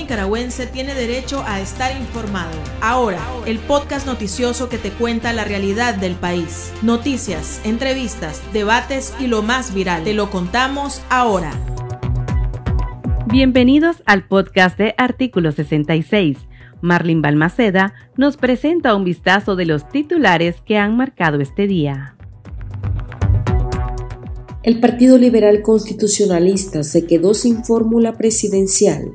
nicaragüense tiene derecho a estar informado. Ahora, el podcast noticioso que te cuenta la realidad del país. Noticias, entrevistas, debates y lo más viral. Te lo contamos ahora. Bienvenidos al podcast de Artículo 66. Marlene Balmaceda nos presenta un vistazo de los titulares que han marcado este día. El Partido Liberal Constitucionalista se quedó sin fórmula presidencial.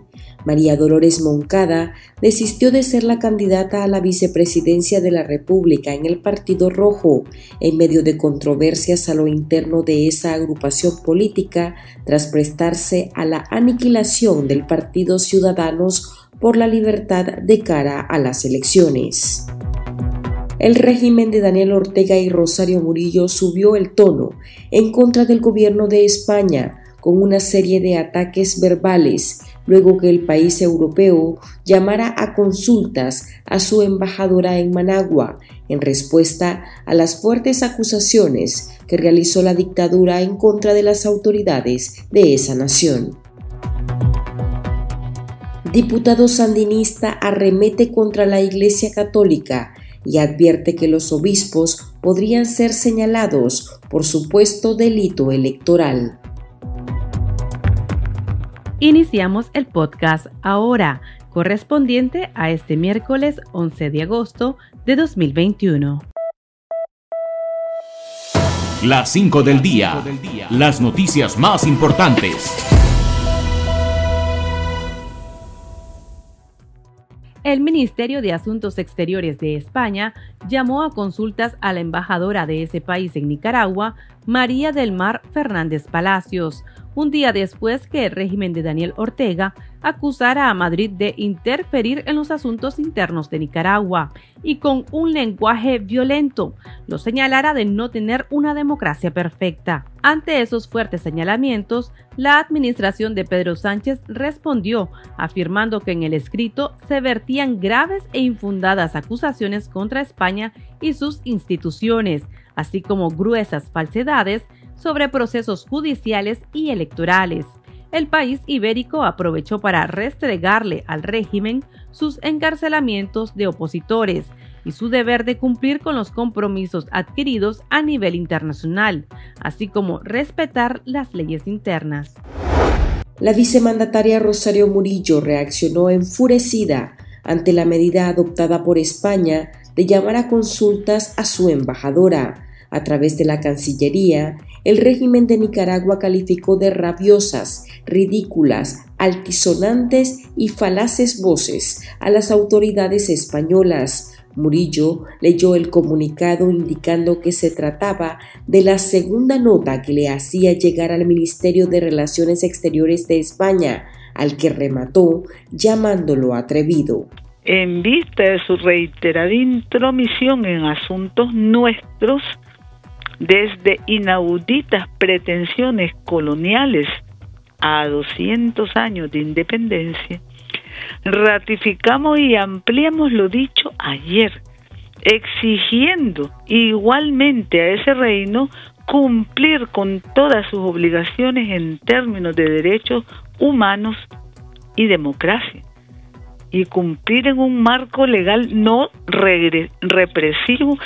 María Dolores Moncada desistió de ser la candidata a la vicepresidencia de la República en el Partido Rojo, en medio de controversias a lo interno de esa agrupación política, tras prestarse a la aniquilación del Partido Ciudadanos por la Libertad de cara a las elecciones. El régimen de Daniel Ortega y Rosario Murillo subió el tono en contra del gobierno de España con una serie de ataques verbales, luego que el país europeo llamara a consultas a su embajadora en Managua, en respuesta a las fuertes acusaciones que realizó la dictadura en contra de las autoridades de esa nación. Diputado sandinista arremete contra la Iglesia Católica y advierte que los obispos podrían ser señalados por supuesto delito electoral. Iniciamos el podcast ahora, correspondiente a este miércoles 11 de agosto de 2021. Las 5 del día. Las noticias más importantes. El Ministerio de Asuntos Exteriores de España llamó a consultas a la embajadora de ese país en Nicaragua, María del Mar Fernández Palacios, un día después que el régimen de Daniel Ortega acusara a Madrid de interferir en los asuntos internos de Nicaragua y con un lenguaje violento lo señalara de no tener una democracia perfecta. Ante esos fuertes señalamientos, la administración de Pedro Sánchez respondió afirmando que en el escrito se vertían graves e infundadas acusaciones contra España y sus instituciones, así como gruesas falsedades sobre procesos judiciales y electorales. El país ibérico aprovechó para restregarle al régimen sus encarcelamientos de opositores y su deber de cumplir con los compromisos adquiridos a nivel internacional, así como respetar las leyes internas. La vicemandataria Rosario Murillo reaccionó enfurecida ante la medida adoptada por España de llamar a consultas a su embajadora. A través de la Cancillería, el régimen de Nicaragua calificó de rabiosas, ridículas, altisonantes y falaces voces a las autoridades españolas. Murillo leyó el comunicado indicando que se trataba de la segunda nota que le hacía llegar al Ministerio de Relaciones Exteriores de España, al que remató llamándolo atrevido. En vista de su reiterada intromisión en asuntos nuestros, desde inauditas pretensiones coloniales a 200 años de independencia, ratificamos y ampliamos lo dicho ayer, exigiendo igualmente a ese reino cumplir con todas sus obligaciones en términos de derechos humanos y democracia, y cumplir en un marco legal no represivo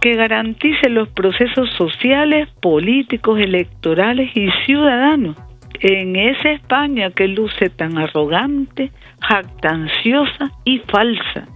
que garantice los procesos sociales, políticos, electorales y ciudadanos en esa España que luce tan arrogante, jactanciosa y falsa.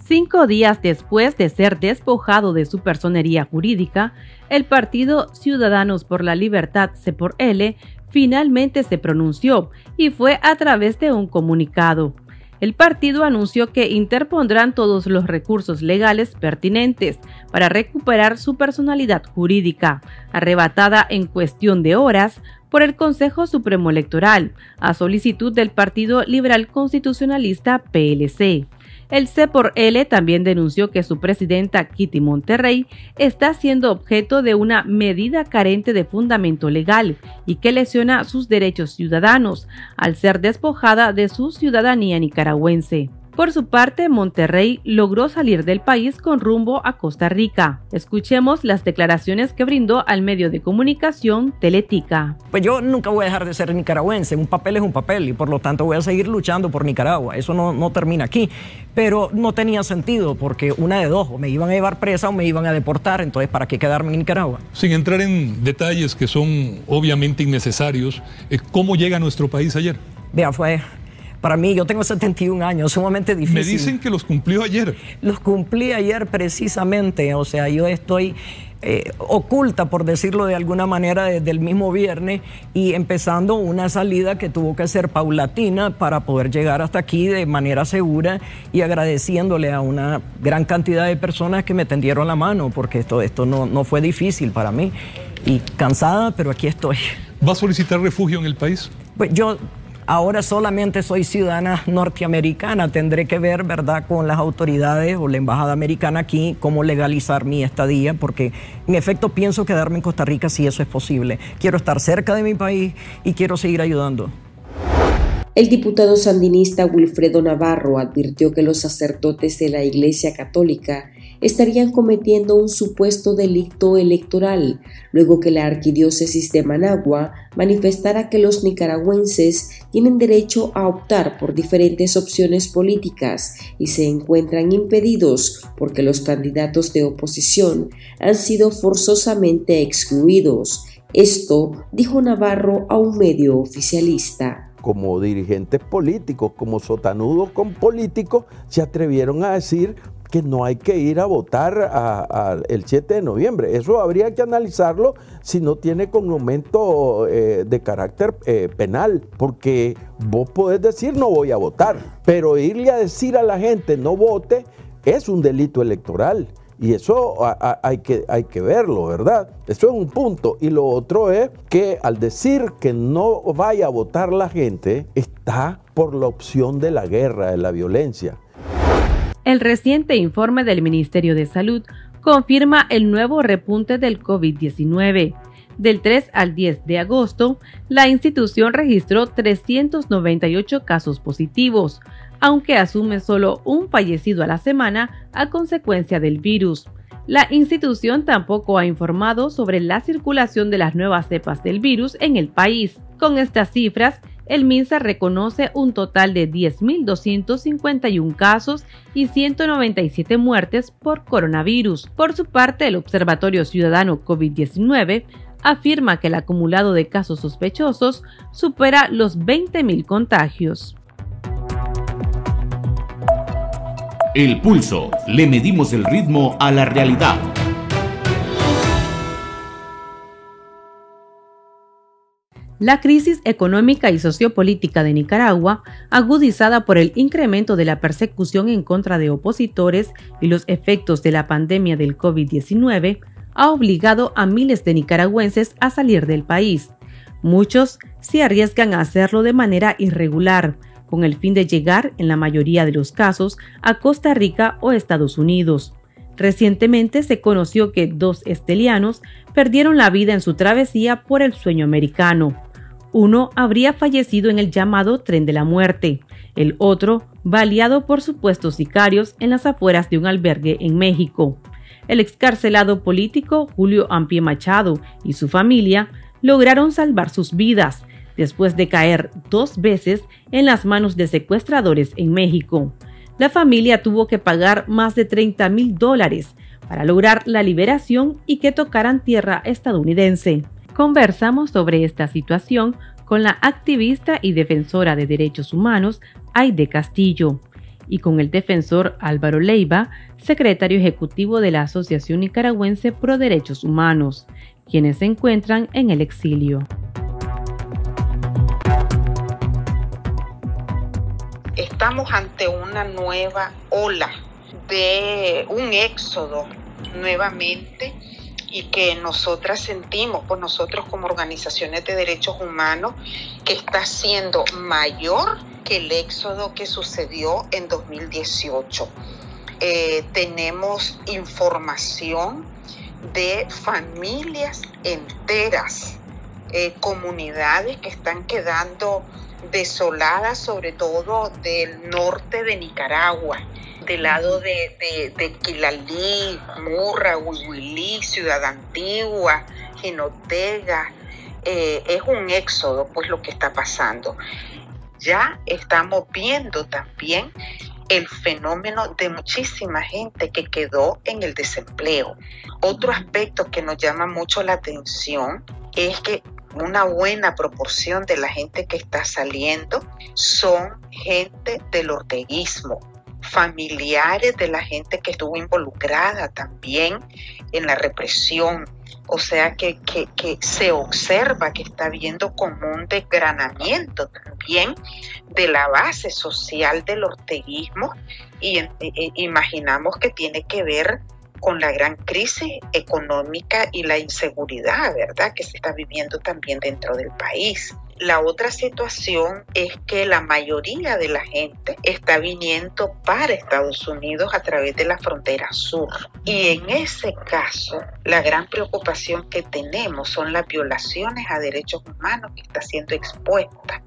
5 días después de ser despojado de su personería jurídica, el partido Ciudadanos por la Libertad, C por L, finalmente se pronunció y fue a través de un comunicado. El partido anunció que interpondrán todos los recursos legales pertinentes para recuperar su personalidad jurídica, arrebatada en cuestión de horas por el Consejo Supremo Electoral, a solicitud del Partido Liberal Constitucionalista PLC. El C por L también denunció que su presidenta Kitty Monterrey está siendo objeto de una medida carente de fundamento legal y que lesiona sus derechos ciudadanos al ser despojada de su ciudadanía nicaragüense. Por su parte, Monterrey logró salir del país con rumbo a Costa Rica. Escuchemos las declaraciones que brindó al medio de comunicación Teletica. Pues yo nunca voy a dejar de ser nicaragüense. Un papel es un papel y por lo tanto voy a seguir luchando por Nicaragua. Eso no termina aquí. Pero no tenía sentido porque una de dos, o me iban a llevar presa o me iban a deportar. Entonces, ¿para qué quedarme en Nicaragua? Sin entrar en detalles que son obviamente innecesarios, ¿cómo llega a nuestro país ayer? Vea, para mí, yo tengo 71 años, sumamente difícil. Me dicen que los cumplió ayer. Los cumplí ayer precisamente, o sea, yo estoy oculta, por decirlo de alguna manera, desde el mismo viernes y empezando una salida que tuvo que ser paulatina para poder llegar hasta aquí de manera segura y agradeciéndole a una gran cantidad de personas que me tendieron la mano, porque esto no fue difícil para mí y cansada, pero aquí estoy. ¿Va a solicitar refugio en el país? Pues yo ahora solamente soy ciudadana norteamericana, tendré que ver, ¿verdad?, con las autoridades o la embajada americana aquí cómo legalizar mi estadía, porque en efecto pienso quedarme en Costa Rica si eso es posible. Quiero estar cerca de mi país y quiero seguir ayudando. El diputado sandinista Wilfredo Navarro advirtió que los sacerdotes de la Iglesia Católica estarían cometiendo un supuesto delito electoral, luego que la Arquidiócesis de Managua manifestara que los nicaragüenses tienen derecho a optar por diferentes opciones políticas y se encuentran impedidos porque los candidatos de oposición han sido forzosamente excluidos. Esto dijo Navarro a un medio oficialista. Como dirigentes políticos, como sotanudos con políticos, se atrevieron a decir que no hay que ir a votar el 7 de noviembre. Eso habría que analizarlo si no tiene condimento de carácter penal, porque vos podés decir no voy a votar, pero irle a decir a la gente no vote es un delito electoral. Y eso hay que verlo, ¿verdad? Eso es un punto. Y lo otro es que al decir que no vaya a votar la gente, está por la opción de la guerra, de la violencia. El reciente informe del Ministerio de Salud confirma el nuevo repunte del COVID-19. Del 3 al 10 de agosto, la institución registró 398 casos positivos, aunque asume solo un fallecido a la semana a consecuencia del virus. La institución tampoco ha informado sobre la circulación de las nuevas cepas del virus en el país. Con estas cifras, el MINSA reconoce un total de 10.251 casos y 197 muertes por coronavirus. Por su parte, el Observatorio Ciudadano COVID-19 afirma que el acumulado de casos sospechosos supera los 20.000 contagios. El Pulso. Le medimos el ritmo a la realidad. La crisis económica y sociopolítica de Nicaragua, agudizada por el incremento de la persecución en contra de opositores y los efectos de la pandemia del COVID-19, ha obligado a miles de nicaragüenses a salir del país. Muchos se arriesgan a hacerlo de manera irregular, con el fin de llegar, en la mayoría de los casos, a Costa Rica o Estados Unidos. Recientemente se conoció que 2 estelianos perdieron la vida en su travesía por el sueño americano. Uno habría fallecido en el llamado Tren de la Muerte, el otro baleado por supuestos sicarios en las afueras de un albergue en México. El excarcelado político Julio Ampie Machado y su familia lograron salvar sus vidas, después de caer 2 veces en las manos de secuestradores en México. La familia tuvo que pagar más de $30,000 para lograr la liberación y que tocaran tierra estadounidense. Conversamos sobre esta situación con la activista y defensora de derechos humanos Aide Castillo y con el defensor Álvaro Leiva, secretario ejecutivo de la Asociación Nicaragüense Pro Derechos Humanos, quienes se encuentran en el exilio. Estamos ante una nueva ola de un éxodo nuevamente y que nosotras sentimos, pues nosotros como organizaciones de derechos humanos, que está siendo mayor que el éxodo que sucedió en 2018. Tenemos información de familias enteras, comunidades que están quedando desolada, sobre todo del norte de Nicaragua, del lado de Quilalí, Murra, Huihuilí, Ciudad Antigua, Jinotega. Es un éxodo, pues, lo que está pasando. Ya estamos viendo también el fenómeno de muchísima gente que quedó en el desempleo. Otro aspecto que nos llama mucho la atención es que una buena proporción de la gente que está saliendo son gente del orteguismo, familiares de la gente que estuvo involucrada también en la represión. O sea que se observa que está habiendo como un desgranamiento también de la base social del orteguismo y imaginamos que tiene que ver con la gran crisis económica y la inseguridad, ¿verdad?, que se está viviendo también dentro del país. La otra situación es que la mayoría de la gente está viniendo para Estados Unidos a través de la frontera sur. Y en ese caso, la gran preocupación que tenemos son las violaciones a derechos humanos que está siendo expuesta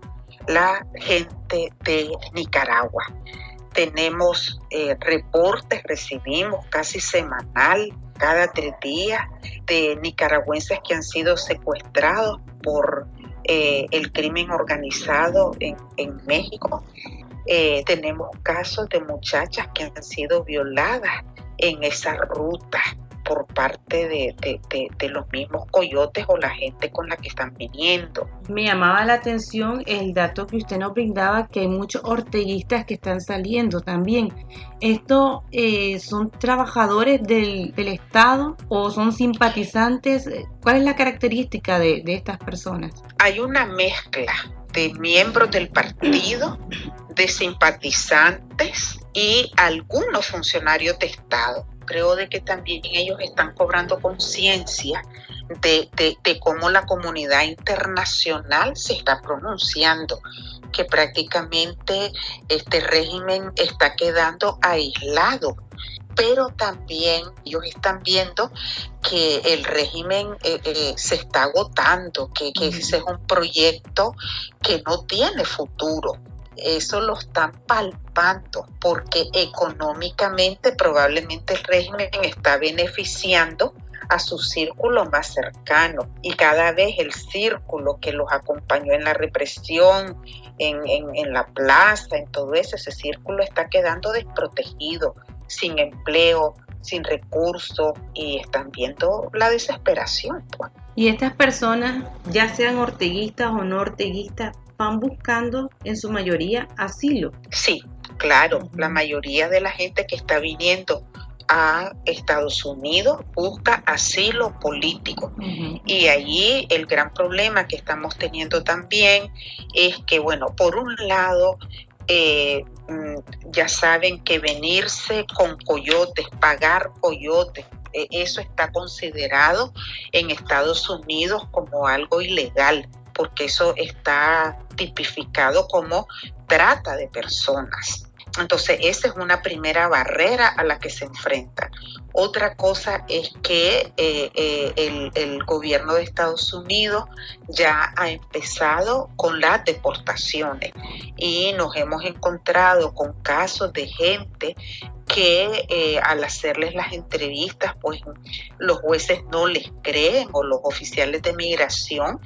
la gente de Nicaragua. Tenemos reportes, recibimos casi semanal, cada 3 días, de nicaragüenses que han sido secuestrados por el crimen organizado en México. Tenemos casos de muchachas que han sido violadas en esa ruta por parte de los mismos coyotes o la gente con la que están viniendo. Me llamaba la atención el dato que usted nos brindaba, que hay muchos orteguistas que están saliendo también. ¿Estos son trabajadores del Estado o son simpatizantes? ¿Cuál es la característica de estas personas? Hay una mezcla de miembros del partido, de simpatizantes y algunos funcionarios de Estado. Creo de que también ellos están cobrando conciencia de cómo la comunidad internacional se está pronunciando, que prácticamente este régimen está quedando aislado, pero también ellos están viendo que el régimen se está agotando, que ese es un proyecto que no tiene futuro. Eso lo están palpando porque económicamente probablemente el régimen está beneficiando a su círculo más cercano y cada vez el círculo que los acompañó en la represión, en la plaza, en todo eso, ese círculo está quedando desprotegido, sin empleo, sin recursos y están viendo la desesperación, pues. Y estas personas, ya sean orteguistas o no orteguistas, van buscando en su mayoría asilo. Sí, claro, la mayoría de la gente que está viniendo a Estados Unidos busca asilo político. Y allí el gran problema que estamos teniendo también es que, bueno, por un lado, ya saben que venirse con coyotes, pagar coyotes, eso está considerado en Estados Unidos como algo ilegal, porque eso está tipificado como trata de personas. Entonces, esa es una primera barrera a la que se enfrentan. Otra cosa es que el gobierno de Estados Unidos ya ha empezado con las deportaciones y nos hemos encontrado con casos de gente que al hacerles las entrevistas, pues los jueces no les creen, o los oficiales de migración,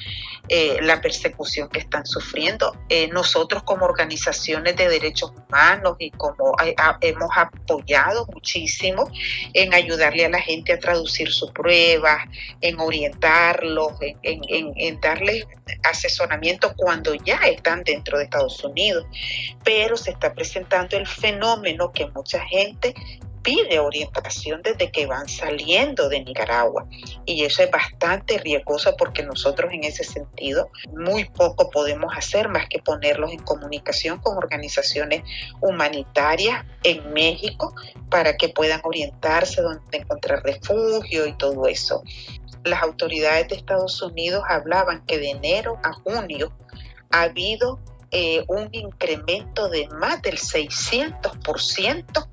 la persecución que están sufriendo. Nosotros como organizaciones de derechos humanos y como hemos apoyado muchísimo en ayudarle a la gente a traducir sus pruebas, en orientarlos, en darles asesoramiento cuando ya están dentro de Estados Unidos. Pero se está presentando el fenómeno que mucha gente pide orientación desde que van saliendo de Nicaragua, y eso es bastante riesgoso porque nosotros en ese sentido muy poco podemos hacer más que ponerlos en comunicación con organizaciones humanitarias en México para que puedan orientarse dónde encontrar refugio y todo eso. Las autoridades de Estados Unidos hablaban que de enero a junio ha habido un incremento de más del 600%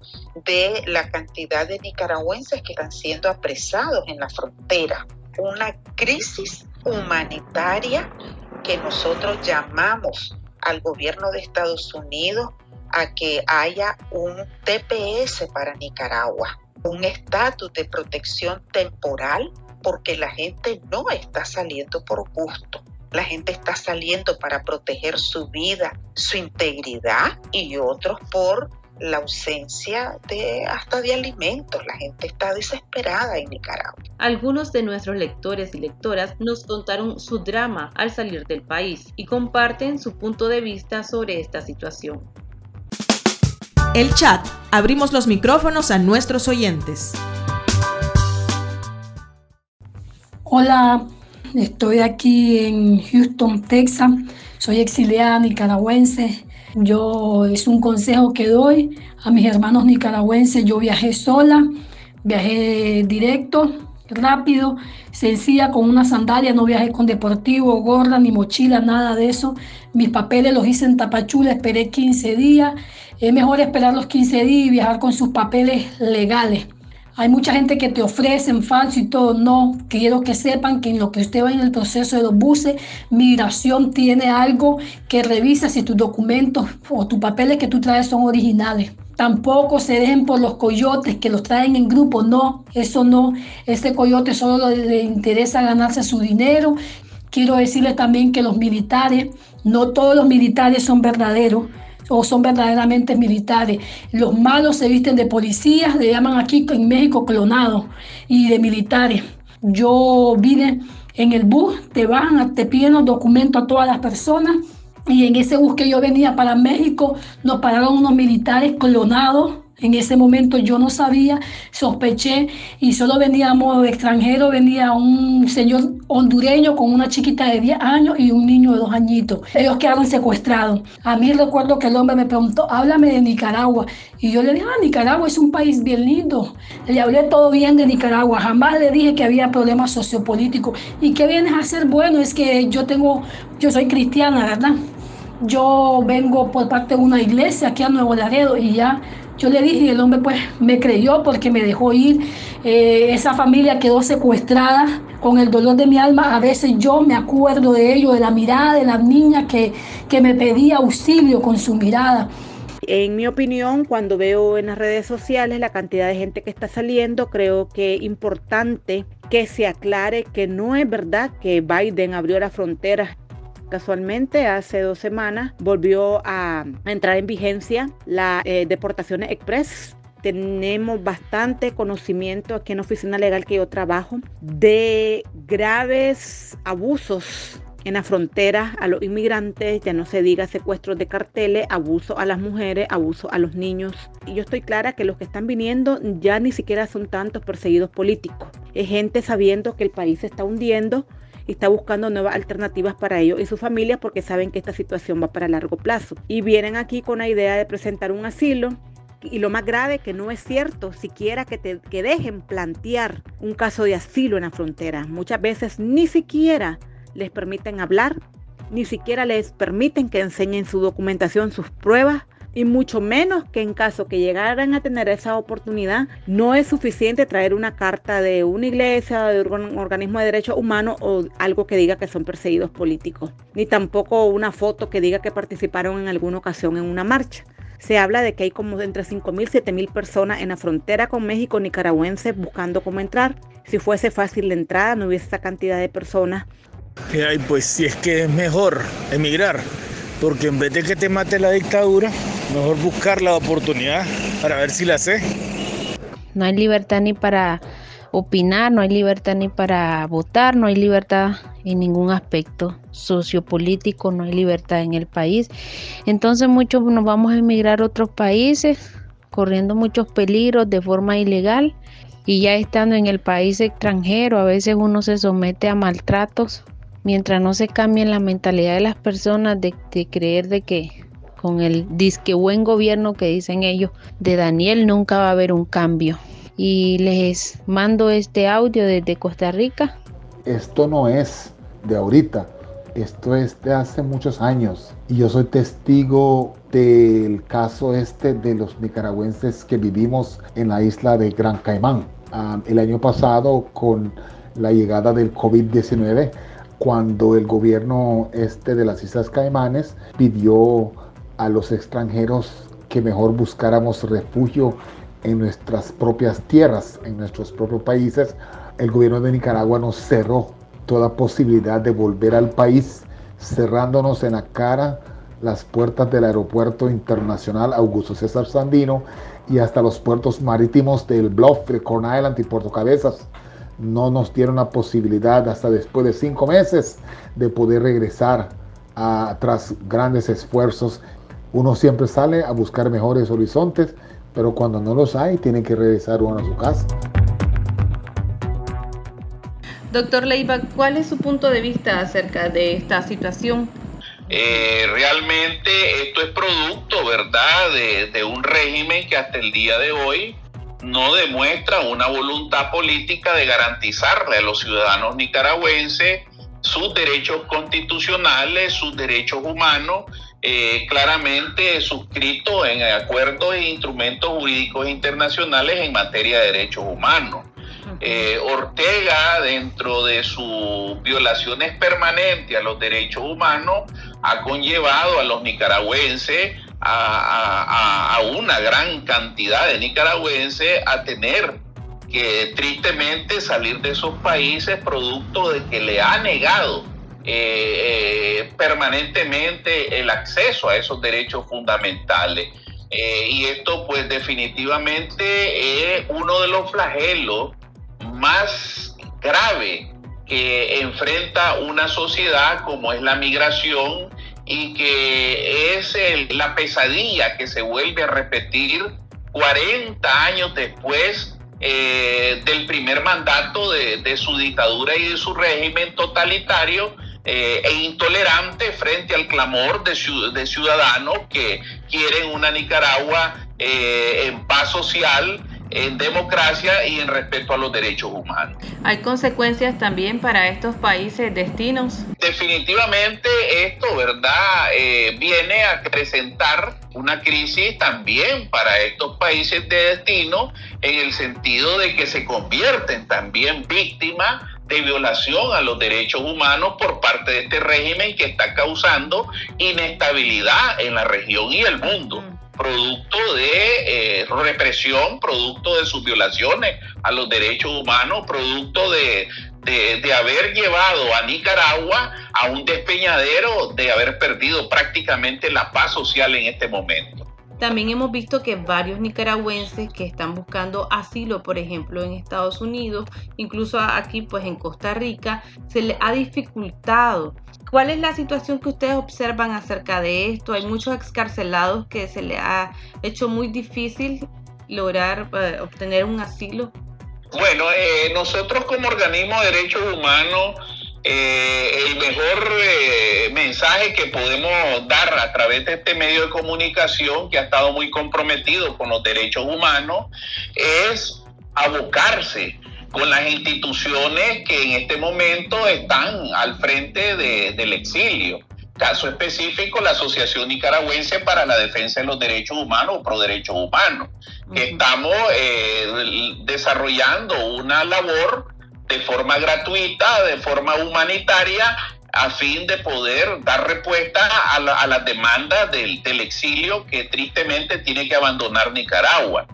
de la cantidad de nicaragüenses que están siendo apresados en la frontera. Una crisis humanitaria que nosotros llamamos al gobierno de Estados Unidos a que haya un TPS para Nicaragua, un estatus de protección temporal, porque la gente no está saliendo por gusto. La gente está saliendo para proteger su vida, su integridad, y otros por la ausencia hasta de alimentos. La gente está desesperada en Nicaragua. Algunos de nuestros lectores y lectoras nos contaron su drama al salir del país y comparten su punto de vista sobre esta situación. El chat. Abrimos los micrófonos a nuestros oyentes. Hola, estoy aquí en Houston, Texas. Soy exiliada nicaragüense. Es un consejo que doy a mis hermanos nicaragüenses. Yo viajé sola, viajé directo, rápido, sencilla, con una sandalia, no viajé con deportivo, gorra, ni mochila, nada de eso. Mis papeles los hice en Tapachula, esperé 15 días. Es mejor esperar los 15 días y viajar con sus papeles legales. Hay mucha gente que te ofrecen falso y todo. No, quiero que sepan que en lo que usted va en el proceso de los buses, migración tiene algo que revisa si tus documentos o tus papeles que tú traes son originales. Tampoco se dejen por los coyotes que los traen en grupo. No, eso no. Ese coyote solo le interesa ganarse su dinero. Quiero decirles también que los militares, no todos los militares son verdaderos o son verdaderamente militares. Los malos se visten de policías, le llaman aquí en México clonados, y de militares. Yo vine en el bus, te piden los documentos a todas las personas, y en ese bus que yo venía para México nos pararon unos militares clonados. En ese momento yo no sabía, sospeché, y solo veníamos extranjeros, venía un señor hondureño con una chiquita de 10 años y un niño de 2 añitos. Ellos quedaron secuestrados. A mí recuerdo que el hombre me preguntó, háblame de Nicaragua. Y yo le dije, Nicaragua es un país bien lindo. Le hablé todo bien de Nicaragua, jamás le dije que había problemas sociopolíticos. ¿Y qué vienes a hacer? Bueno, es que yo soy cristiana, ¿verdad? Yo vengo por parte de una iglesia aquí a Nuevo Laredo, y ya yo le dije, y el hombre pues me creyó porque me dejó ir. Esa familia quedó secuestrada. Con el dolor de mi alma, a veces yo me acuerdo de ellos, de la mirada de la niña que me pedía auxilio con su mirada. En mi opinión, cuando veo en las redes sociales la cantidad de gente que está saliendo, creo que es importante que se aclare que no es verdad que Biden abrió las fronteras. Casualmente, hace 2 semanas volvió a entrar en vigencia la deportaciones express. Tenemos bastante conocimiento aquí en la oficina legal que yo trabajo de graves abusos en la frontera a los inmigrantes, ya no se diga secuestros de carteles, abuso a las mujeres, abuso a los niños. Y yo estoy clara que los que están viniendo ya ni siquiera son tantos perseguidos políticos. Es gente sabiendo que el país se está hundiendo y está buscando nuevas alternativas para ellos y sus familias, porque saben que esta situación va para largo plazo. Y vienen aquí con la idea de presentar un asilo. Y lo más grave, que no es cierto siquiera que dejen plantear un caso de asilo en la frontera. Muchas veces ni siquiera les permiten hablar, ni siquiera les permiten que enseñen su documentación, sus pruebas, y mucho menos que en caso que llegaran a tener esa oportunidad, no es suficiente traer una carta de una iglesia, de un organismo de derechos humanos o algo que diga que son perseguidos políticos, ni tampoco una foto que diga que participaron en alguna ocasión en una marcha. Se habla de que hay como entre 5.000 y 7.000 personas en la frontera con México, nicaragüenses, buscando cómo entrar. Si fuese fácil la entrada, no hubiese esa cantidad de personas. Pues si es que es mejor emigrar, porque en vez de que te mate la dictadura, mejor buscar la oportunidad para ver si la sé. No hay libertad ni para opinar, no hay libertad ni para votar, no hay libertad en ningún aspecto sociopolítico, no hay libertad en el país. Entonces muchos nos vamos a emigrar a otros países, corriendo muchos peligros de forma ilegal, y ya estando en el país extranjero, a veces uno se somete a maltratos, mientras no se cambie la mentalidad de las personas de creer de que con el disque buen gobierno que dicen ellos de Daniel nunca va a haber un cambio. Y les mando este audio desde Costa Rica. Esto no es de ahorita, esto es de hace muchos años, y yo soy testigo del caso de los nicaragüenses que vivimos en la isla de Gran Caimán. El año pasado, con la llegada del COVID-19, cuando el gobierno de las Islas Caimanes pidió a los extranjeros que mejor buscáramos refugio en nuestras propias tierras, en nuestros propios países. El gobierno de Nicaragua nos cerró toda posibilidad de volver al país, cerrándonos en la cara las puertas del aeropuerto internacional Augusto César Sandino y hasta los puertos marítimos del Bluff, de Corn Island y Puerto Cabezas. No nos dieron la posibilidad hasta después de 5 meses de poder regresar tras grandes esfuerzos. Uno siempre sale a buscar mejores horizontes, pero cuando no los hay, tiene que regresar uno a su casa. Doctor Leiva, ¿cuál es su punto de vista acerca de esta situación? Realmente esto es producto, ¿verdad?, de un régimen que hasta el día de hoy no demuestra una voluntad política de garantizarle a los ciudadanos nicaragüenses sus derechos constitucionales, sus derechos humanos, claramente suscritos en acuerdos e instrumentos jurídicos internacionales en materia de derechos humanos. Ortega, dentro de sus violaciones permanentes a los derechos humanos, ha conllevado a los nicaragüenses, a una gran cantidad de nicaragüenses, a tener que tristemente salir de esos países producto de que le ha negado permanentemente el acceso a esos derechos fundamentales. Y esto pues definitivamente es uno de los flagelos más grave que enfrenta una sociedad como es la migración, y que es la pesadilla que se vuelve a repetir 40 años después del primer mandato de su dictadura y de su régimen totalitario e intolerante frente al clamor de ciudadanos que quieren una Nicaragua en paz social, en democracia y en respeto a los derechos humanos. ¿Hay consecuencias también para estos países destinos? Definitivamente esto, ¿verdad?, viene a acrecentar una crisis también para estos países de destino, en el sentido de que se convierten también víctimas de violación a los derechos humanos por parte de este régimen que está causando inestabilidad en la región y el mundo, producto de represión, producto de sus violaciones a los derechos humanos, producto de haber llevado a Nicaragua a un despeñadero, de haber perdido prácticamente la paz social en este momento. También hemos visto que varios nicaragüenses que están buscando asilo, por ejemplo, en Estados Unidos, incluso aquí pues en Costa Rica, se les ha dificultado. ¿Cuál es la situación que ustedes observan acerca de esto? Hay muchos excarcelados que se les ha hecho muy difícil lograr obtener un asilo. Bueno, nosotros como organismo de derechos humanos, el mejor mensaje que podemos dar a través de este medio de comunicación, que ha estado muy comprometido con los derechos humanos, es abocarse con las instituciones que en este momento están al frente del exilio. Caso específico, la Asociación Nicaragüense para la Defensa de los Derechos Humanos, o Pro Derechos Humanos, que estamos desarrollando una labor de forma gratuita, de forma humanitaria, a fin de poder dar respuesta a las demandas del exilio que tristemente tiene que abandonar Nicaragua.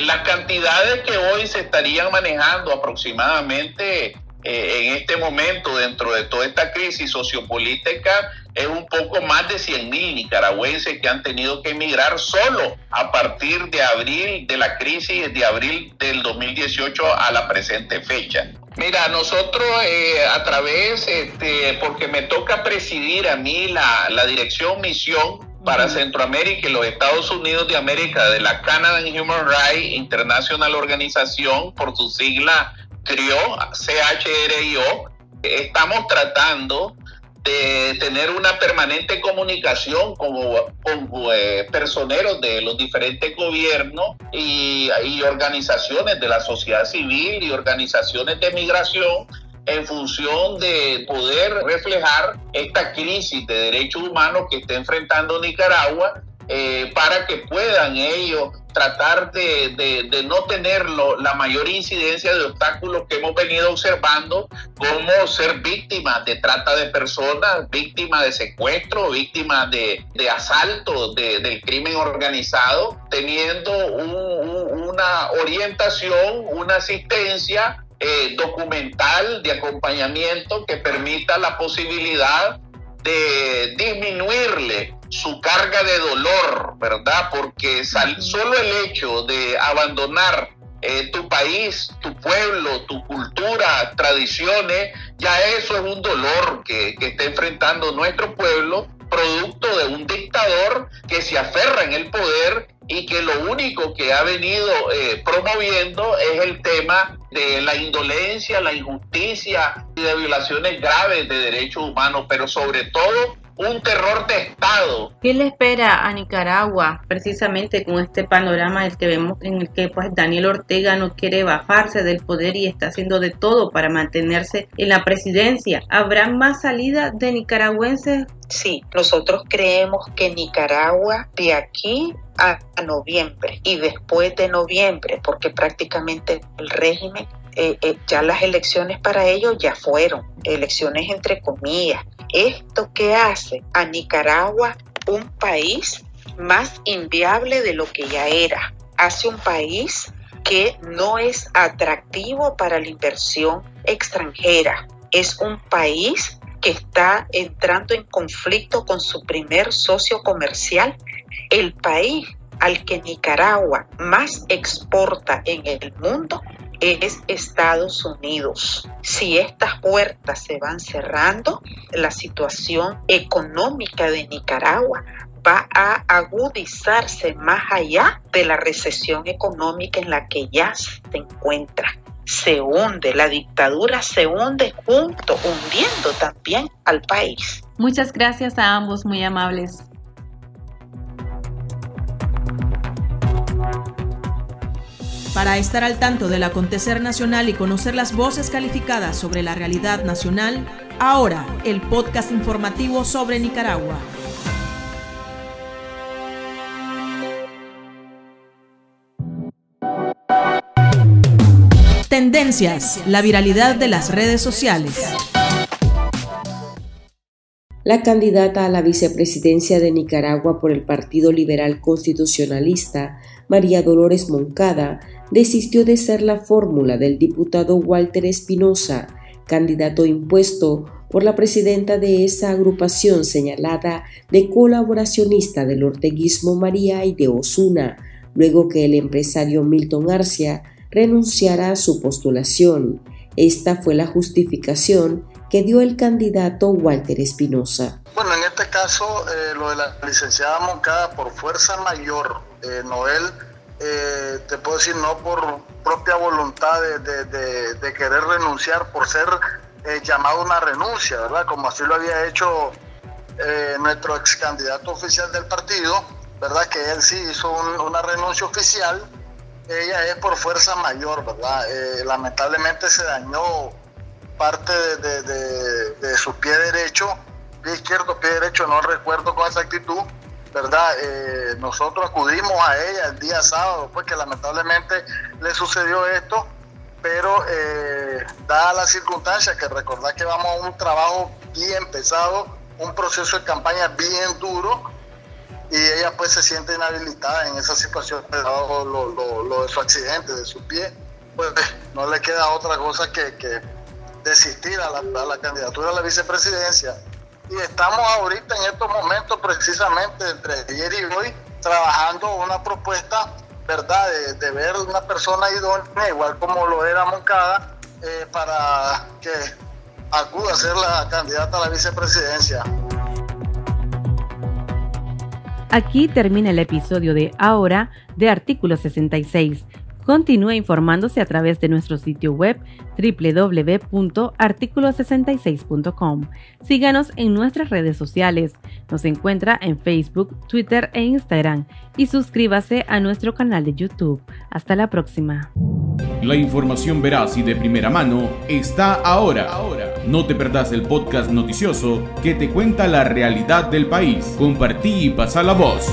Las cantidades que hoy se estarían manejando aproximadamente en este momento dentro de toda esta crisis sociopolítica es un poco más de 100,000 nicaragüenses que han tenido que emigrar solo a partir de abril, de la crisis de abril del 2018 a la presente fecha. Mira, nosotros a través, porque me toca presidir a mí la dirección misión para Centroamérica y los Estados Unidos de América de la Canadian Human Rights International Organization, por su sigla CRIO, CHRIO, estamos tratando de tener una permanente comunicación con personeros de los diferentes gobiernos y organizaciones de la sociedad civil y organizaciones de migración, en función de poder reflejar esta crisis de derechos humanos que está enfrentando Nicaragua para que puedan ellos tratar de no tener la mayor incidencia de obstáculos que hemos venido observando, como ser víctimas de trata de personas, víctimas de secuestro, víctimas de asalto del crimen organizado, teniendo una orientación, una asistencia documental de acompañamiento que permita la posibilidad de disminuirle su carga de dolor, ¿verdad? Porque solo el hecho de abandonar tu país, tu pueblo, tu cultura, tradiciones, ya eso es un dolor que está enfrentando nuestro pueblo, producto de un dictador que se aferra en el poder y que lo único que ha venido promoviendo es el tema de la indolencia, la injusticia y de violaciones graves de derechos humanos, pero sobre todo un terror de Estado. ¿Qué le espera a Nicaragua precisamente con este panorama que vemos, en el que pues Daniel Ortega no quiere bajarse del poder y está haciendo de todo para mantenerse en la presidencia? ¿Habrá más salida de nicaragüenses? Sí, nosotros creemos que Nicaragua de aquí a noviembre y después de noviembre, porque prácticamente el régimen, ya las elecciones para ellos ya fueron, elecciones entre comillas. ¿Esto qué hace a Nicaragua un país más inviable de lo que ya era? Hace un país que no es atractivo para la inversión extranjera. Es un país que está entrando en conflicto con su primer socio comercial. El país al que Nicaragua más exporta en el mundo es Estados Unidos. Si estas puertas se van cerrando, la situación económica de Nicaragua va a agudizarse más allá de la recesión económica en la que ya se encuentra. Se hunde, la dictadura se hunde hundiendo también al país. Muchas gracias a ambos, muy amables. Para estar al tanto del acontecer nacional y conocer las voces calificadas sobre la realidad nacional, ahora el podcast informativo sobre Nicaragua. Tendencias, la viralidad de las redes sociales. La candidata a la vicepresidencia de Nicaragua por el Partido Liberal Constitucionalista, María Dolores Moncada, desistió de ser la fórmula del diputado Walter Espinosa, candidato impuesto por la presidenta de esa agrupación señalada de colaboracionista del orteguismo María Aide Osuna, luego que el empresario Milton Arcia renunciara a su postulación. Esta fue la justificación que dio el candidato Walter Espinosa. Bueno, en este caso, lo de la licenciada Moncada por fuerza mayor, Noel, te puedo decir, no por propia voluntad de querer renunciar, por ser llamado una renuncia, ¿verdad? Como así lo había hecho nuestro ex candidato oficial del partido, ¿verdad? Que él sí hizo una renuncia oficial. Ella es por fuerza mayor, ¿verdad? Lamentablemente se dañó parte de su pie derecho, pie izquierdo, pie derecho, no recuerdo con exactitud, ¿verdad? Nosotros acudimos a ella el día sábado, pues que lamentablemente le sucedió esto, pero dada la circunstancia, que recordar que vamos a un trabajo bien pesado, un proceso de campaña bien duro, y ella pues se siente inhabilitada en esa situación, dado lo de su accidente, de su pie, pues no le queda otra cosa que desistir a la candidatura a la vicepresidencia. Y estamos ahorita en estos momentos, precisamente entre ayer y hoy, trabajando una propuesta, ¿verdad?, de ver una persona idónea, igual como lo era Moncada, para que acuda a ser la candidata a la vicepresidencia. Aquí termina el episodio de Ahora de Artículo 66. Continúe informándose a través de nuestro sitio web www.articulo66.com. Síganos en nuestras redes sociales. Nos encuentra en Facebook, Twitter e Instagram y suscríbase a nuestro canal de YouTube. Hasta la próxima. La información veraz y de primera mano está ahora. No te perdás el podcast noticioso que te cuenta la realidad del país. Compartí y pasa la voz.